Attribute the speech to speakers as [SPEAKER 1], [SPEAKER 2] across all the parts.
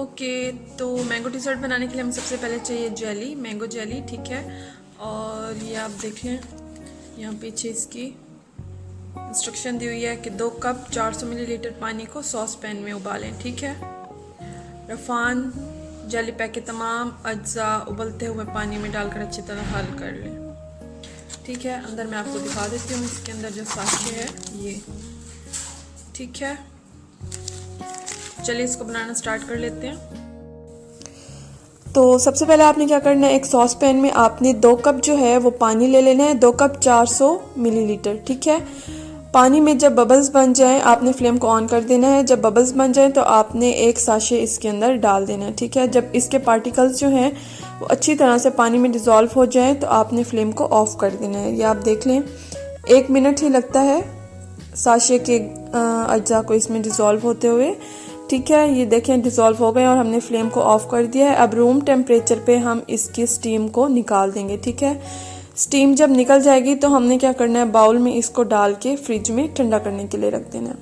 [SPEAKER 1] Okay, तो mango dessert बनाने के लिए हमें सबसे पहले चाहिए जेली, मैंगो जेली, ठीक है। और ये आप देखें यहाँ पीछे इसकी इंस्ट्रक्शन दी हुई है कि 2 कप 400 मिलीलीटर पानी को सॉस पैन में उबालें, ठीक है। रफ़ान जेली पैक के तमाम अज्जा उबलते हुए पानी में डालकर अच्छी तरह हल कर लें, ठीक है। अंदर मैं आपको दिखा देती हूँ, इसके अंदर जो साशे है ये, ठीक है। चलिए इसको बनाना स्टार्ट कर लेते हैं। तो सबसे पहले आपने क्या करना है, एक सॉस पैन में आपने 2 कप जो है वो पानी ले लेना है, 2 कप 400 मिलीलीटर, ठीक है। पानी में जब बबल्स बन जाएं आपने फ्लेम को ऑन कर देना है। जब बबल्स बन जाएं तो आपने एक साशे इसके अंदर डाल देना है, ठीक है। जब इसके पार्टिकल्स जो हैं वो अच्छी तरह से पानी में डिज़ोल्व हो जाएं तो आपने फ्लेम को ऑफ कर देना है। ये आप देख लें 1 मिनट ही लगता है साशे के अज्जा को इसमें डिज़ोल्व होते हुए, ठीक है। ये देखें डिज़ोल्व हो गए और हमने फ्लेम को ऑफ कर दिया है। अब रूम टेम्परेचर पे हम इसकी स्टीम को निकाल देंगे, ठीक है। स्टीम जब निकल जाएगी तो हमने क्या करना है, बाउल में इसको डाल के फ्रिज में ठंडा करने के लिए रख देना है,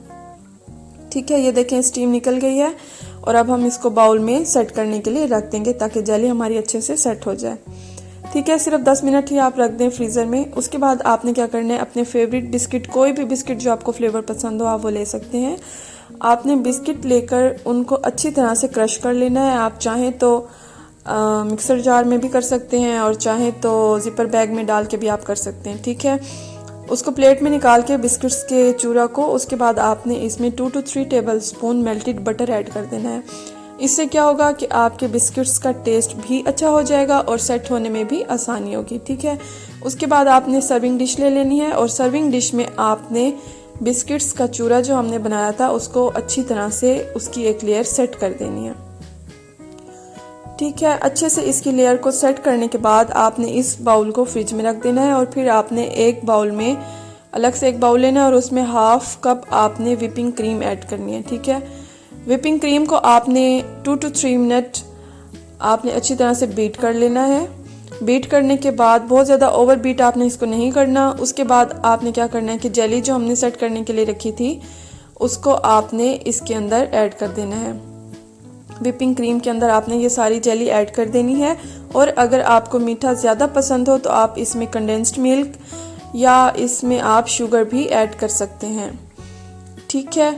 [SPEAKER 1] ठीक है। ये देखें स्टीम निकल गई है और अब हम इसको बाउल में सेट करने के लिए रख देंगे ताकि जेली हमारी अच्छे से सेट हो जाए, ठीक है। सिर्फ 10 मिनट ही आप रख दें फ्रीज़र में। उसके बाद आपने क्या करना है, अपने फेवरेट बिस्किट, कोई भी बिस्किट जो आपको फ्लेवर पसंद हो आप वो ले सकते हैं। आपने बिस्किट लेकर उनको अच्छी तरह से क्रश कर लेना है। आप चाहें तो मिक्सर जार में भी कर सकते हैं और चाहें तो जिपर बैग में डाल के भी आप कर सकते हैं, ठीक है। उसको प्लेट में निकाल के बिस्किट्स के चूरा को, उसके बाद आपने इसमें 2 to 3 table spoon melted butter add कर देना है। इससे क्या होगा कि आपके बिस्किट्स का टेस्ट भी अच्छा हो जाएगा और सेट होने में भी आसानी होगी, ठीक है। उसके बाद आपने सर्विंग डिश ले लेनी है और सर्विंग डिश में आपने बिस्किट्स का चूरा जो हमने बनाया था उसको अच्छी तरह से उसकी एक लेयर सेट कर देनी है, ठीक है। अच्छे से इसकी लेयर को सेट करने के बाद आपने इस बाउल को फ्रिज में रख देना है और फिर आपने एक बाउल में अलग से एक बाउल लेना है और उसमें 1/2 कप आपने विपिंग क्रीम ऐड करनी है, ठीक है। विपिंग क्रीम को आपने 2 to 3 मिनट आपने अच्छी तरह से बीट कर लेना है। बीट करने के बाद बहुत ज़्यादा ओवर बीट आपने इसको नहीं करना। उसके बाद आपने क्या करना है कि जेली जो हमने सेट करने के लिए रखी थी उसको आपने इसके अंदर ऐड कर देना है। विपिंग क्रीम के अंदर आपने ये सारी जेली ऐड कर देनी है और अगर आपको मीठा ज़्यादा पसंद हो तो आप इसमें कंडेंस्ड मिल्क या इसमें आप शुगर भी ऐड कर सकते हैं, ठीक है।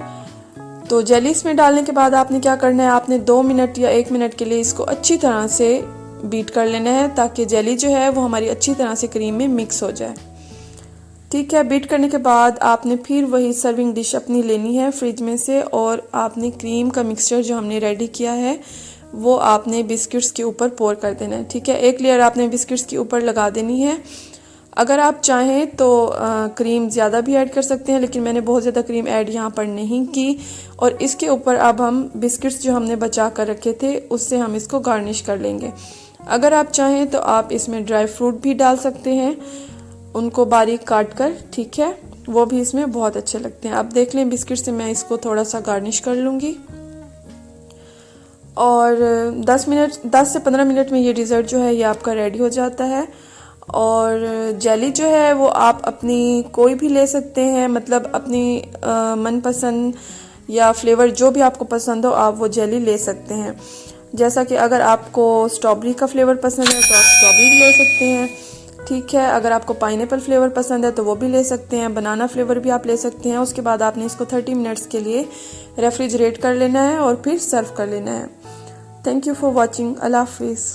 [SPEAKER 1] तो जेली इसमें डालने के बाद आपने क्या करना है, आपने 2 मिनट या 1 मिनट के लिए इसको अच्छी तरह से बीट कर लेना है ताकि जेली जो है वो हमारी अच्छी तरह से क्रीम में मिक्स हो जाए, ठीक है। बीट करने के बाद आपने फिर वही सर्विंग डिश अपनी लेनी है फ्रिज में से और आपने क्रीम का मिक्सचर जो हमने रेडी किया है वो आपने बिस्किट्स के ऊपर पोर कर देना है, ठीक है। एक लेयर आपने बिस्किट्स के ऊपर लगा देनी है। अगर आप चाहें तो क्रीम ज़्यादा भी ऐड कर सकते हैं, लेकिन मैंने बहुत ज़्यादा क्रीम ऐड यहाँ पर नहीं की। और इसके ऊपर अब हम बिस्किट्स जो हमने बचा कर रखे थे उससे हम इसको गार्निश कर लेंगे। अगर आप चाहें तो आप इसमें ड्राई फ्रूट भी डाल सकते हैं, उनको बारीक काट कर, ठीक है, वो भी इसमें बहुत अच्छे लगते हैं। आप देख लें बिस्किट से मैं इसको थोड़ा सा गार्निश कर लूँगी और 10 से 15 मिनट में ये डिज़र्ट जो है ये आपका रेडी हो जाता है। और जेली जो है वो आप अपनी कोई भी ले सकते हैं, मतलब अपनी मनपसंद या फ्लेवर जो भी आपको पसंद हो आप वो जेली ले सकते हैं। जैसा कि अगर आपको स्ट्रॉबेरी का फ्लेवर पसंद है तो आप स्ट्रॉबेरी भी ले सकते हैं, ठीक है। अगर आपको पाइनएप्पल फ्लेवर पसंद है तो वो भी ले सकते हैं, बनाना फ्लेवर भी आप ले सकते हैं। उसके बाद आपने इसको 30 मिनट्स के लिए रेफ्रिजरेट कर लेना है और फिर सर्व कर लेना है। Thank you for watching. अल्लाह हाफिज़।